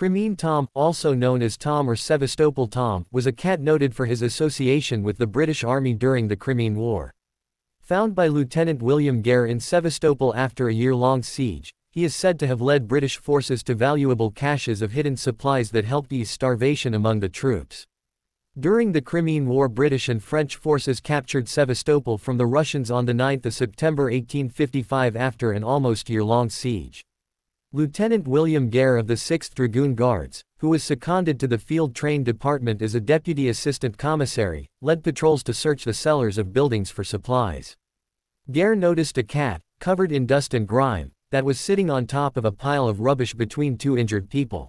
Crimean Tom, also known as Tom or Sevastopol Tom, was a cat noted for his association with the British Army during the Crimean War. Found by Lieutenant William Gare in Sevastopol after a year-long siege, he is said to have led British forces to valuable caches of hidden supplies that helped ease starvation among the troops. During the Crimean War, British and French forces captured Sevastopol from the Russians on 9 September 1855 after an almost year-long siege. Lieutenant William Gare of the 6th Dragoon Guards, who was seconded to the Field Train Department as a deputy assistant commissary, led patrols to search the cellars of buildings for supplies. Gare noticed a cat, covered in dust and grime, that was sitting on top of a pile of rubbish between two injured people.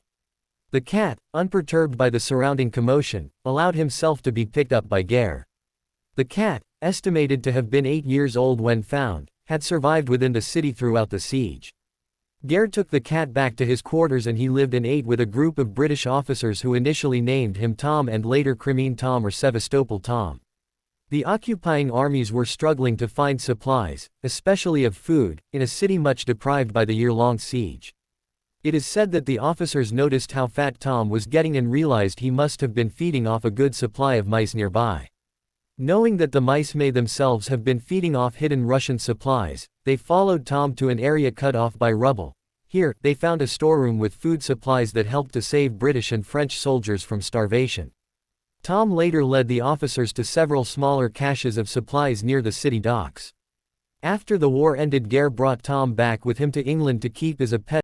The cat, unperturbed by the surrounding commotion, allowed himself to be picked up by Gare. The cat, estimated to have been 8 years old when found, had survived within the city throughout the siege. Gare took the cat back to his quarters and he lived and ate with a group of British officers who initially named him Tom and later Crimean Tom or Sevastopol Tom. The occupying armies were struggling to find supplies, especially of food, in a city much deprived by the year-long siege. It is said that the officers noticed how fat Tom was getting and realized he must have been feeding off a good supply of mice nearby. Knowing that the mice may themselves have been feeding off hidden Russian supplies, they followed Tom to an area cut off by rubble. Here, they found a storeroom with food supplies that helped to save British and French soldiers from starvation. Tom later led the officers to several smaller caches of supplies near the city docks. After the war ended, Gare brought Tom back with him to England to keep as a pet.